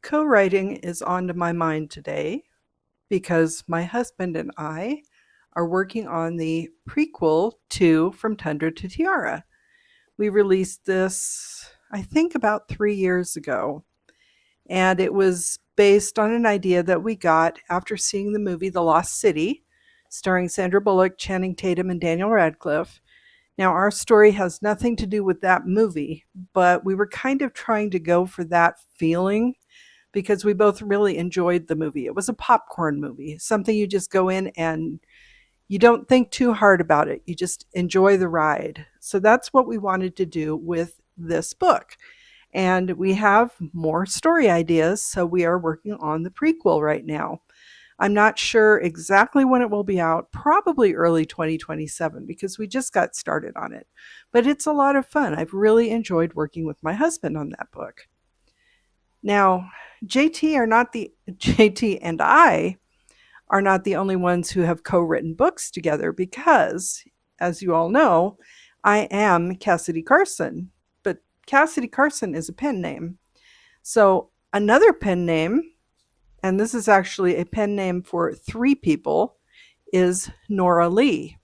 Co-writing is on my mind today because my husband and I are working on the prequel to From Tundra to Tiara. We released this, I think, about 3 years ago, and it was based on an idea that we got after seeing the movie The Lost City, starring Sandra Bullock, Channing Tatum, and Daniel Radcliffe. Now, our story has nothing to do with that movie, but we were kind of trying to go for that feeling because we both really enjoyed the movie. It was a popcorn movie, something you just go in and you don't think too hard about it. You just enjoy the ride. So that's what we wanted to do with this book. And we have more story ideas, so we are working on the prequel right now. I'm not sure exactly when it will be out, probably early 2027 because we just got started on it. But it's a lot of fun. I've really enjoyed working with my husband on that book. Now, JT and I are not the only ones who have co-written books together because, as you all know, I am Cassidy Carson, but Cassidy Carson is a pen name. So another pen name, and this is actually a pen name for three people, is Nora Lee.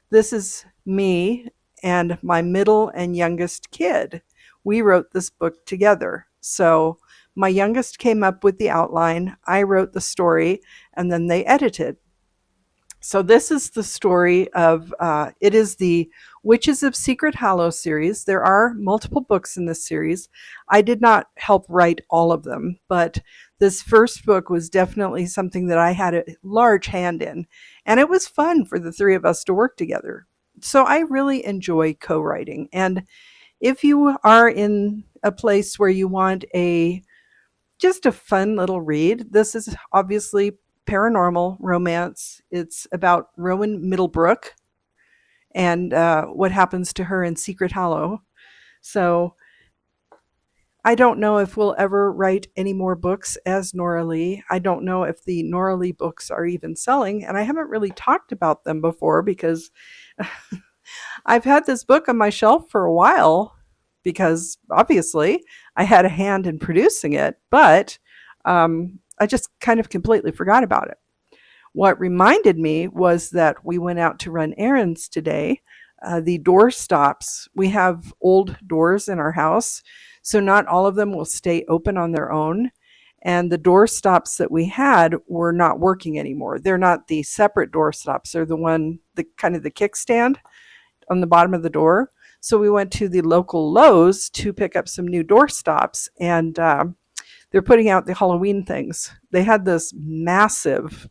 This is me and my middle and youngest kid. We wrote this book together. So my youngest came up with the outline, I wrote the story, and then they edited. So this is the story of, it is the Witches of Secret Hallow series. There are multiple books in this series. I did not help write all of them, but this first book was definitely something that I had a large hand in, and it was fun for the three of us to work together. So I really enjoy co-writing. And if you are in a place where you want just a fun little read, this is obviously paranormal romance. It's about Rowan Middlebrook and what happens to her in Secret Hallow. So I don't know if we'll ever write any more books as Nora Lee. I don't know if the Nora Lee books are even selling, and I haven't really talked about them before because I've had this book on my shelf for a while because obviously I had a hand in producing it, but I just kind of completely forgot about it. What reminded me was that we went out to run errands today. The door stops. We have old doors in our house, so not all of them will stay open on their own. And the door stops that we had were not working anymore. They're not the separate door stops. They're the kind of the kickstand on the bottom of the door. So we went to the local Lowe's to pick up some new door stops, and they're putting out the Halloween things. They had this massive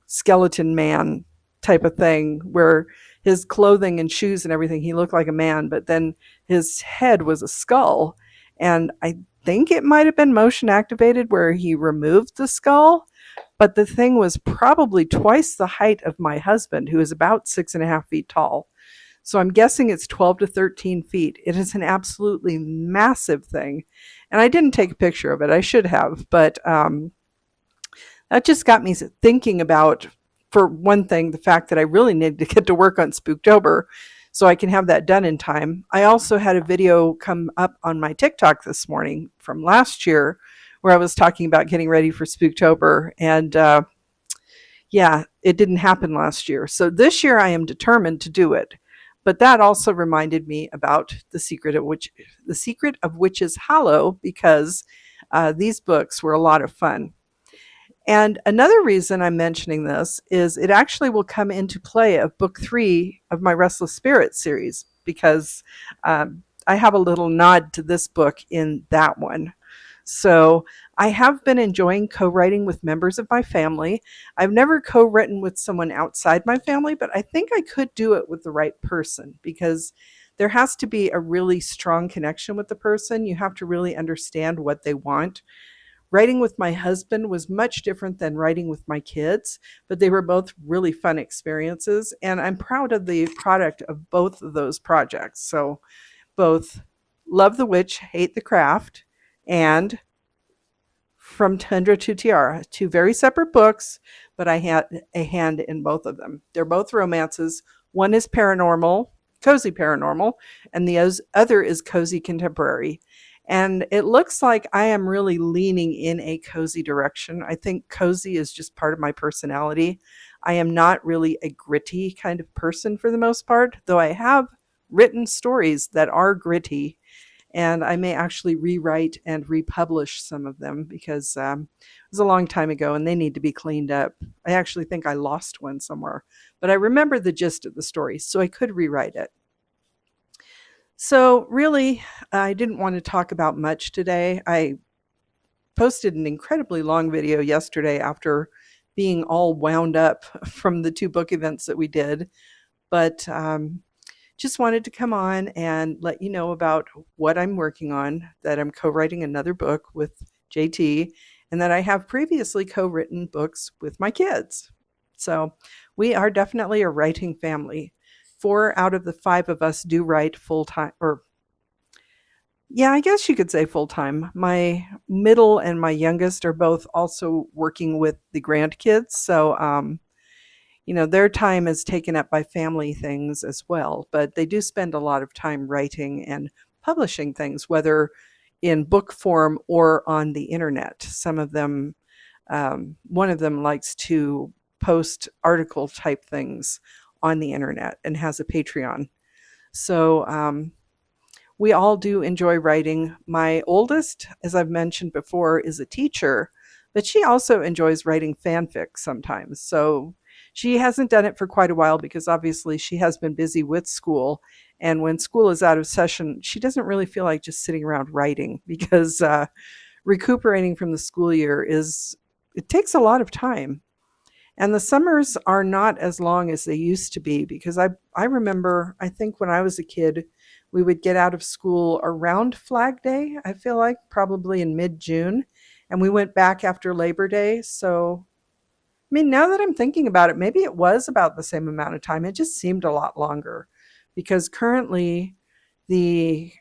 skeleton man type of thing where his clothing and shoes and everything, he looked like a man, but then his head was a skull. And I think it might have been motion activated where he removed the skull, but the thing was probably twice the height of my husband, who is about 6.5 feet tall. So I'm guessing it's 12 to 13 feet. It is an absolutely massive thing. And I didn't take a picture of it. I should have, but that just got me thinking about, for one thing, the fact that I really need to get to work on Spooktober so I can have that done in time. I also had a video come up on my TikTok this morning from last year where I was talking about getting ready for Spooktober, and yeah, it didn't happen last year. So this year I am determined to do it. But that also reminded me about the Secret of Witches Hallow, because these books were a lot of fun. And another reason I'm mentioning this is it actually will come into play of book 3 of my Restless Spirit series, because I have a little nod to this book in that one. So I have been enjoying co-writing with members of my family. I've never co-written with someone outside my family, but I think I could do it with the right person, because there has to be a really strong connection with the person. You have to really understand what they want. Writing with my husband was much different than writing with my kids, but they were both really fun experiences, and I'm proud of the product of both of those projects. So both Love the Witch, Hate the Craft, and From Tundra to Tiara, two very separate books, but I had a hand in both of them. They're both romances. One is paranormal, cozy paranormal, and the other is cozy contemporary. And it looks like I am really leaning in a cozy direction. I think cozy is just part of my personality. I am not really a gritty kind of person for the most part, though I have written stories that are gritty, and I may actually rewrite and republish some of them because it was a long time ago and they need to be cleaned up. I actually think I lost one somewhere, but I remember the gist of the story, so I could rewrite it. So, really, I didn't want to talk about much today. I posted an incredibly long video yesterday after being all wound up from the two book events that we did, but just wanted to come on and let you know about what I'm working on, that I'm co-writing another book with JT, and that I have previously co-written books with my kids. So we are definitely a writing family. 4 out of the 5 of us do write full time, or yeah, I guess you could say full time. My middle and my youngest are both also working with the grandkids. So, their time is taken up by family things as well, but they do spend a lot of time writing and publishing things, whether in book form or on the internet. Some of them, one of them likes to post article type things on the internet and has a Patreon. So, we all do enjoy writing. My oldest, as I've mentioned before, is a teacher, but she also enjoys writing fanfic sometimes. So she hasn't done it for quite a while because obviously she has been busy with school. And when school is out of session, she doesn't really feel like just sitting around writing because recuperating from the school year it takes a lot of time. And the summers are not as long as they used to be because I remember, I think when I was a kid, we would get out of school around Flag Day, I feel like, probably in mid-June, and we went back after Labor Day. So, I mean, now that I'm thinking about it, maybe it was about the same amount of time. It just seemed a lot longer because currently the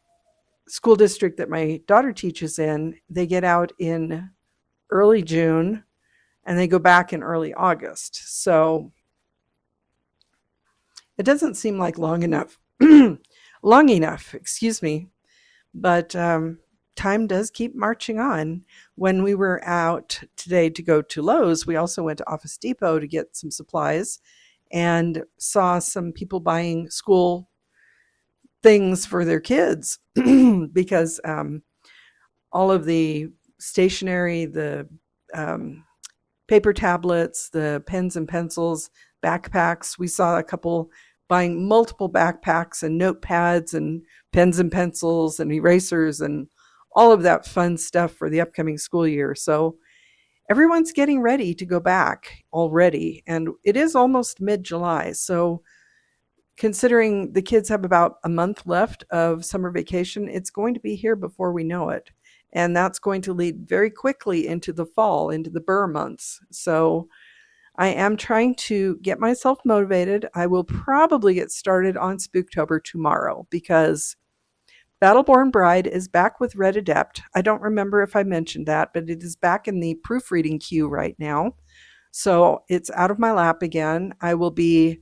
school district that my daughter teaches in, they get out in early June and they go back in early August. So it doesn't seem like long enough. Long enough, excuse me. But time does keep marching on. When we were out today to go to Lowe's, we also went to Office Depot to get some supplies and saw some people buying school things for their kids because all of the stationery, the paper tablets, the pens and pencils, backpacks. We saw a couple buying multiple backpacks and notepads and pens and pencils and erasers and all of that fun stuff for the upcoming school year. So everyone's getting ready to go back already. And it is almost mid-July. So considering the kids have about a month left of summer vacation, it's going to be here before we know it. And that's going to lead very quickly into the fall, into the Burr months. So I am trying to get myself motivated. I will probably get started on Spooktober tomorrow because Battleborn Bride is back with Red Adept. I don't remember if I mentioned that, but it is back in the proofreading queue right now. So it's out of my lap again. I will be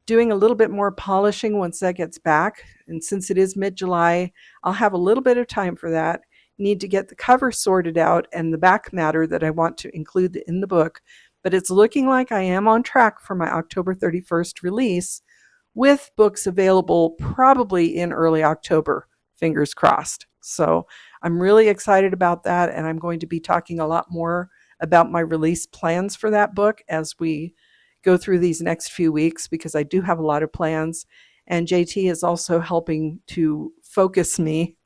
doing a little bit more polishing once that gets back. And since it is mid-July, I'll have a little bit of time for that. Need to get the cover sorted out and the back matter that I want to include in the book. But it's looking like I am on track for my October 31st release with books available probably in early October, fingers crossed. So I'm really excited about that, and I'm going to be talking a lot more about my release plans for that book as we go through these next few weeks because I do have a lot of plans. And JT is also helping to focus me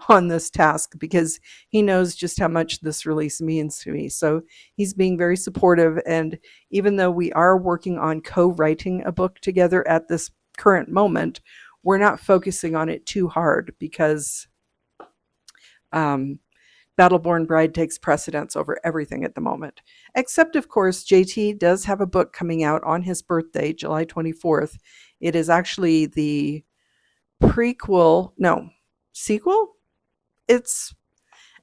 on this task because he knows just how much this release means to me. So he's being very supportive. And even though we are working on co-writing a book together at this current moment, we're not focusing on it too hard because Battleborn Bride takes precedence over everything at the moment. Except, of course, JT does have a book coming out on his birthday, July 24th. It is actually the sequel? It's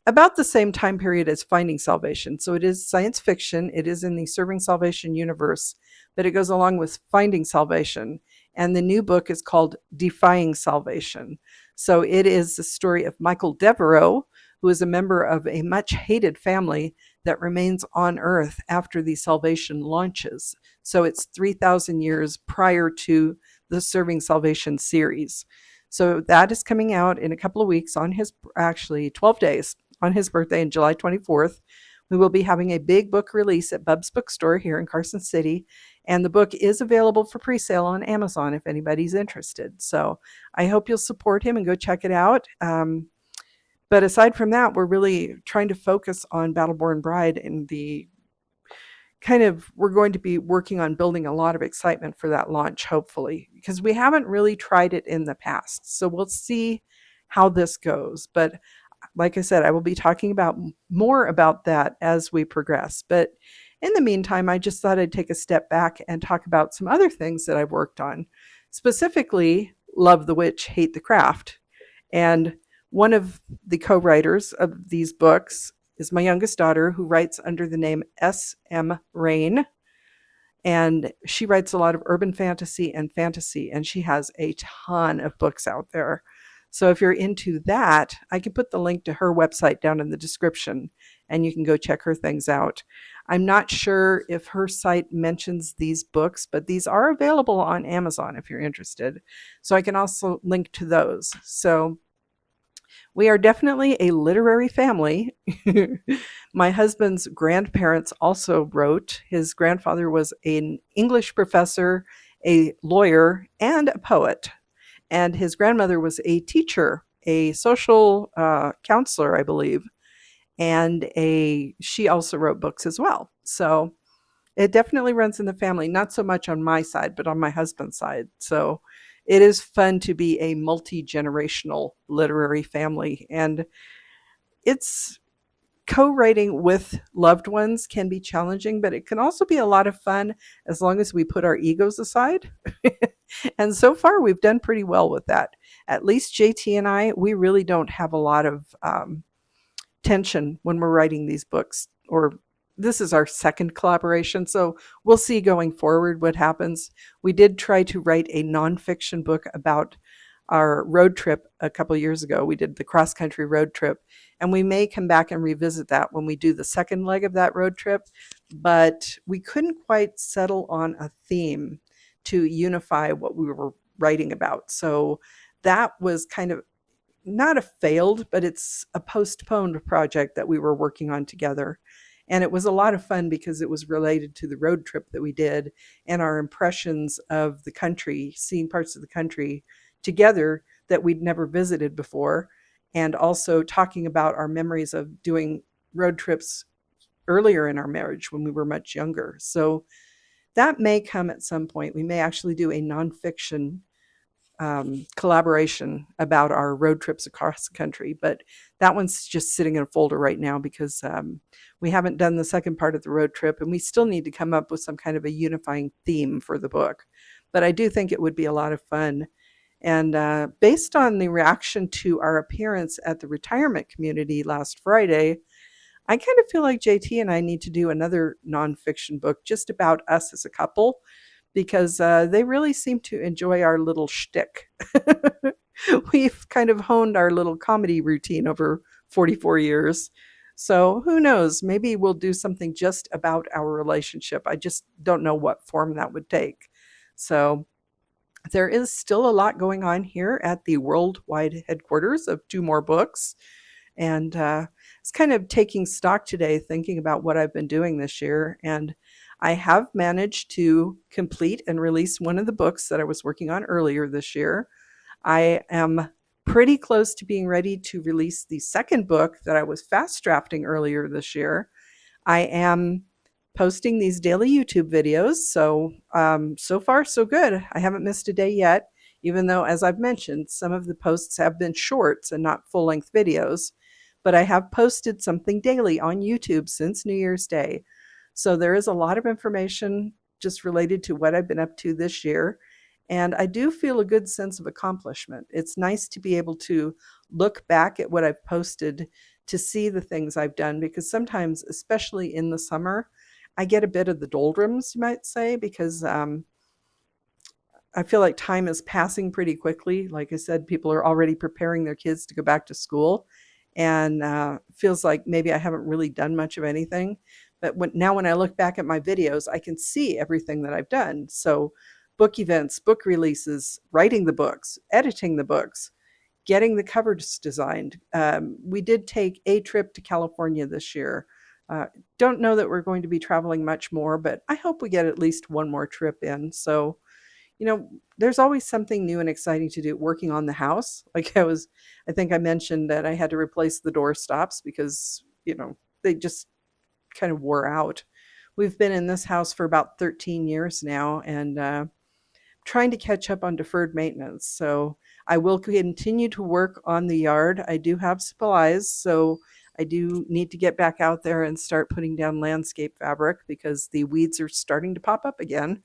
about the same time period as Finding Salvation. So it is science fiction. It is in the Serving Salvation universe, but it goes along with Finding Salvation. And the new book is called Defying Salvation. So it is the story of Michael Devereaux, who is a member of a much hated family that remains on Earth after the salvation launches. So it's 3,000 years prior to the Serving Salvation series. So that is coming out in a couple of weeks on his, actually 12 days, on his birthday on July 24th. We will be having a big book release at Bub's Bookstore here in Carson City. And the book is available for pre-sale on Amazon if anybody's interested. So I hope you'll support him and go check it out. But aside from that, we're really trying to focus on Battleborn Bride and the we're going to be working on building a lot of excitement for that launch, hopefully, because we haven't really tried it in the past. So we'll see how this goes. But like I said, I will be talking about more about that as we progress. But in the meantime, I just thought I'd take a step back and talk about some other things that I've worked on, specifically Love the Witch, Hate the Craft. And one of the co-writers of these books is my youngest daughter, who writes under the name S.M. Rain. And she writes a lot of urban fantasy, and she has a ton of books out there. So if you're into that, I can put the link to her website down in the description, and you can go check her things out. I'm not sure if her site mentions these books, but these are available on Amazon if you're interested. So I can also link to those. So we are definitely a literary family. My husband's grandparents also wrote. His grandfather was an English professor, a lawyer, and a poet. And his grandmother was a teacher, a social counselor, I believe. And she also wrote books as well. So it definitely runs in the family, not so much on my side, but on my husband's side. So it is fun to be a multi-generational literary family. And it's co-writing with loved ones can be challenging, but it can also be a lot of fun as long as we put our egos aside. And so far, we've done pretty well with that. At least JT and I, we really don't have a lot of tension when we're writing these books, or this is our second collaboration, so we'll see going forward what happens. We did try to write a nonfiction book about our road trip a couple years ago. We did the cross-country road trip, and we may come back and revisit that when we do the second leg of that road trip, but we couldn't quite settle on a theme to unify what we were writing about. So that was kind of not a failed, but it's a postponed project that we were working on together. And it was a lot of fun because it was related to the road trip that we did and our impressions of the country, seeing parts of the country together that we'd never visited before, and also talking about our memories of doing road trips earlier in our marriage when we were much younger. So that may come at some point. We may actually do a nonfiction collaboration about our road trips across the country, but that one's just sitting in a folder right now because we haven't done the second part of the road trip, and we still need to come up with some kind of a unifying theme for the book. But I do think it would be a lot of fun. And based on the reaction to our appearance at the retirement community last Friday, I kind of feel like JT and I need to do another nonfiction book just about us as a couple, because they really seem to enjoy our little shtick. We've kind of honed our little comedy routine over 44 years. So who knows? Maybe we'll do something just about our relationship. I just don't know what form that would take. So there is still a lot going on here at the worldwide headquarters of Two More Books. And it's kind of taking stock today, thinking about what I've been doing this year. And I have managed to complete and release one of the books that I was working on earlier this year. I am pretty close to being ready to release the second book that I was fast drafting earlier this year. I am posting these daily YouTube videos, so so far so good. I haven't missed a day yet, even though, as I've mentioned, some of the posts have been shorts and not full-length videos. But I have posted something daily on YouTube since New Year's Day. So there is a lot of information just related to what I've been up to this year. And I do feel a good sense of accomplishment. It's nice to be able to look back at what I've posted to see the things I've done, because sometimes, especially in the summer, I get a bit of the doldrums, you might say, because I feel like time is passing pretty quickly. Like I said, people are already preparing their kids to go back to school, and feels like maybe I haven't really done much of anything. But now when I look back at my videos, I can see everything that I've done. So book events, book releases, writing the books, editing the books, getting the covers designed. We did take a trip to California this year. Don't know that we're going to be traveling much more, but I hope we get at least one more trip in. So, there's always something new and exciting to do working on the house. I think I mentioned that I had to replace the door stops because, they just kind of wore out. We've been in this house for about 13 years now, and trying to catch up on deferred maintenance. So I will continue to work on the yard. I do have supplies, so I do need to get back out there and start putting down landscape fabric because the weeds are starting to pop up again.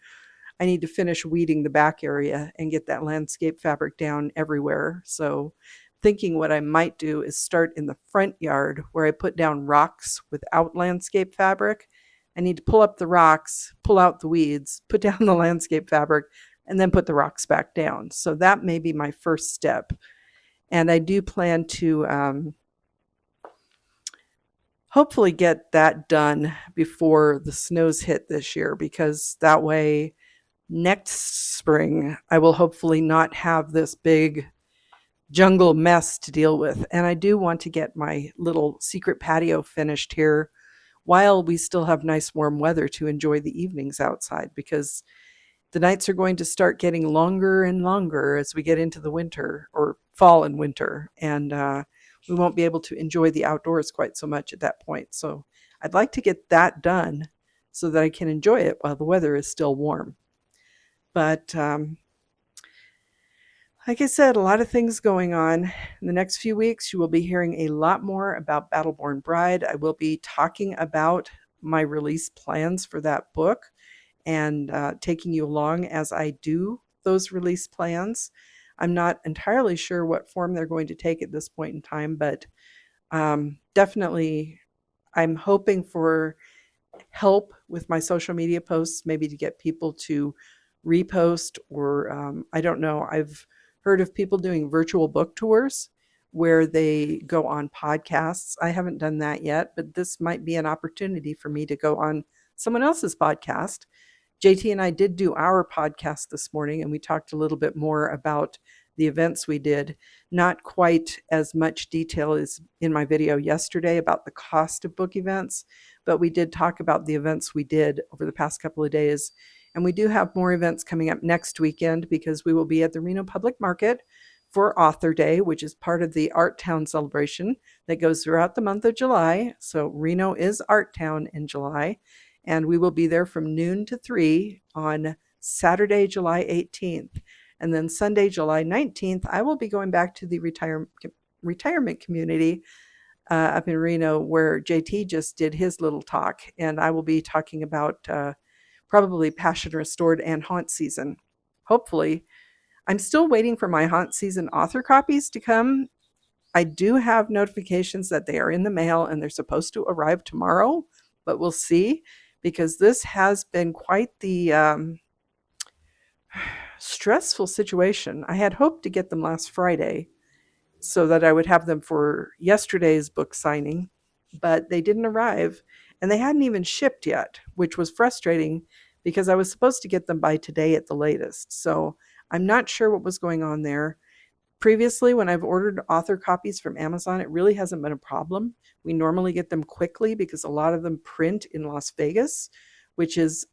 I need to finish weeding the back area and get that landscape fabric down everywhere. So thinking what I might do is start in the front yard where I put down rocks without landscape fabric. I need to pull up the rocks, pull out the weeds, put down the landscape fabric, and then put the rocks back down. So that may be my first step. And I do plan to hopefully get that done before the snows hit this year, because that way next spring I will hopefully not have this big jungle mess to deal with. And I do want to get my little secret patio finished here while we still have nice warm weather to enjoy the evenings outside, because the nights are going to start getting longer and longer as we get into the winter, or fall and winter, and we won't be able to enjoy the outdoors quite so much at that point. So I'd like to get that done so that I can enjoy it while the weather is still warm. But like I said, a lot of things going on. In the next few weeks, you will be hearing a lot more about Battleborn Bride. I will be talking about my release plans for that book and taking you along as I do those release plans. I'm not entirely sure what form they're going to take at this point in time, but definitely I'm hoping for help with my social media posts, maybe to get people to repost, or I don't know. I've heard of people doing virtual book tours where they go on podcasts. I haven't done that yet, but this might be an opportunity for me to go on someone else's podcast. JT and I did do our podcast this morning, and we talked a little bit more about the events we did. Not quite as much detail as in my video yesterday about the cost of book events, but we did talk about the events we did over the past couple of days. And we do have more events coming up next weekend, because we will be at the Reno Public Market for Author Day, which is part of the Art Town celebration that goes throughout the month of July. So Reno is Art Town in July. And we will be there from noon to 3 on Saturday, July 18th. And then Sunday, July 19th, I will be going back to the retirement community up in Reno, where JT just did his little talk. And I will be talking about probably Passion Restored and Haunt Season. Hopefully. I'm still waiting for my Haunt Season author copies to come. I do have notifications that they are in the mail and they're supposed to arrive tomorrow, but we'll see, because this has been quite the stressful situation. I had hoped to get them last Friday so that I would have them for yesterday's book signing, but they didn't arrive, and they hadn't even shipped yet, which was frustrating because I was supposed to get them by today at the latest. So I'm not sure what was going on there. Previously, when I've ordered author copies from Amazon, it really hasn't been a problem. We normally get them quickly because a lot of them print in Las Vegas, which is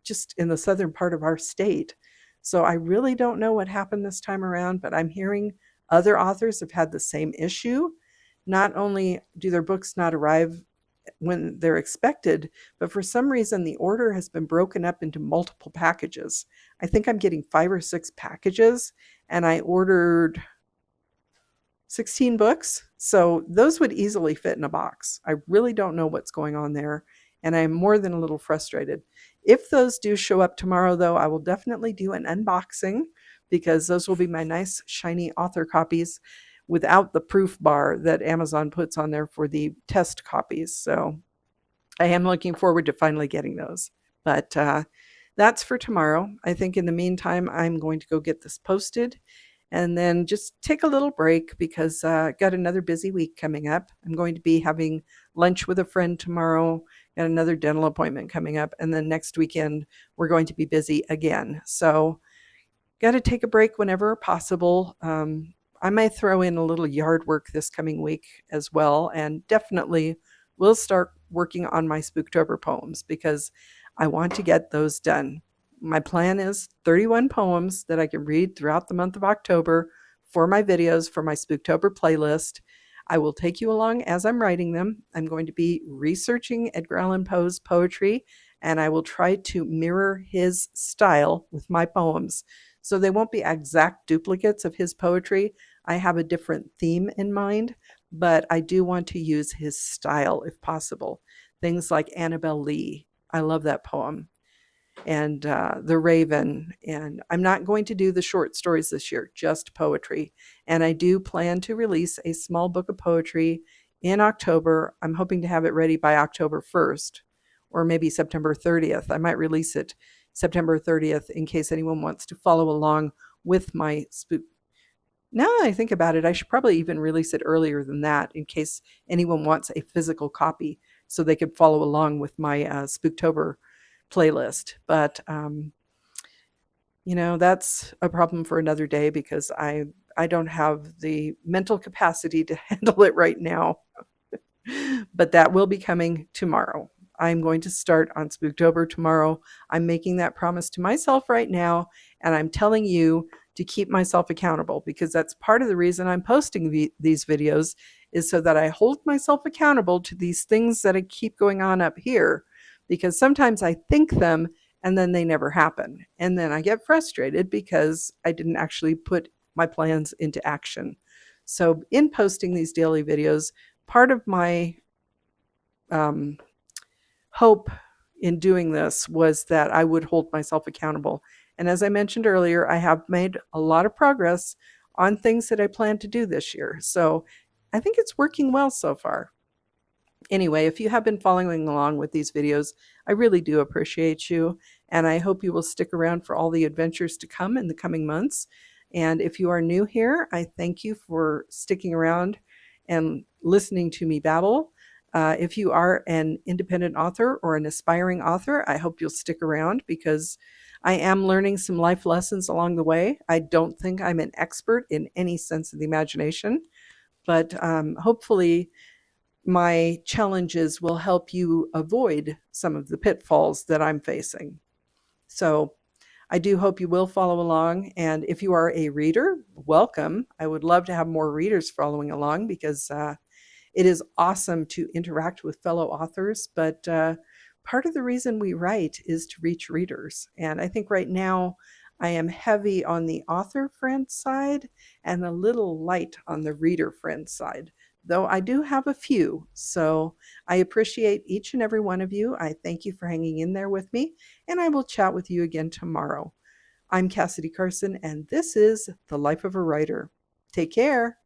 just in the southern part of our state. So I really don't know what happened this time around, but I'm hearing other authors have had the same issue. Not only do their books not arrive when they're expected, but for some reason the order has been broken up into multiple packages. I think I'm getting 5 or 6 packages, and I ordered 16 books. So those would easily fit in a box. I really don't know what's going on there, and I'm more than a little frustrated. If those do show up tomorrow, though, I will definitely do an unboxing, because those will be my nice, shiny author copies without the proof bar that Amazon puts on there for the test copies. So I am looking forward to finally getting those. But That's for tomorrow. I think in the meantime, I'm going to go get this posted and then just take a little break because I got another busy week coming up. I'm going to be having lunch with a friend tomorrow, got another dental appointment coming up, and then next weekend we're going to be busy again. So got to take a break whenever possible. I may throw in a little yard work this coming week as well, and definitely will start working on my Spooktober poems because I want to get those done. My plan is 31 poems that I can read throughout the month of October for my videos for my Spooktober playlist. I will take you along as I'm writing them. I'm going to be researching Edgar Allan Poe's poetry, and I will try to mirror his style with my poems. So they won't be exact duplicates of his poetry. I have a different theme in mind, but I do want to use his style if possible. Things like Annabel Lee. I love that poem. And The Raven. And I'm not going to do the short stories this year, just poetry. And I do plan to release a small book of poetry in October. I'm hoping to have it ready by October 1st or maybe September 30th. I might release it September 30th in case anyone wants to follow along with my spook. Now that I think about it, I should probably even release it earlier than that in case anyone wants a physical copy so they could follow along with my Spooktober playlist. But, that's a problem for another day because I don't have the mental capacity to handle it right now. But that will be coming tomorrow. I'm going to start on Spooktober tomorrow. I'm making that promise to myself right now, and I'm telling you to keep myself accountable because that's part of the reason I'm posting these videos is so that I hold myself accountable to these things that I keep going on up here because sometimes I think them and then they never happen. And then I get frustrated because I didn't actually put my plans into action. So in posting these daily videos, part of my hope in doing this was that I would hold myself accountable. And as I mentioned earlier, I have made a lot of progress on things that I plan to do this year. So I think it's working well so far. Anyway, if you have been following along with these videos, I really do appreciate you. And I hope you will stick around for all the adventures to come in the coming months. And if you are new here, I thank you for sticking around and listening to me babble. If you are an independent author or an aspiring author, I hope you'll stick around because I am learning some life lessons along the way. I don't think I'm an expert in any sense of the imagination, but hopefully my challenges will help you avoid some of the pitfalls that I'm facing. So I do hope you will follow along. And if you are a reader, welcome. I would love to have more readers following along because it is awesome to interact with fellow authors, but part of the reason we write is to reach readers. And I think right now I am heavy on the author friend side and a little light on the reader friend side, though I do have a few. So I appreciate each and every one of you. I thank you for hanging in there with me, and I will chat with you again tomorrow. I'm Cassidy Carson, and this is The Life of a Writer. Take care.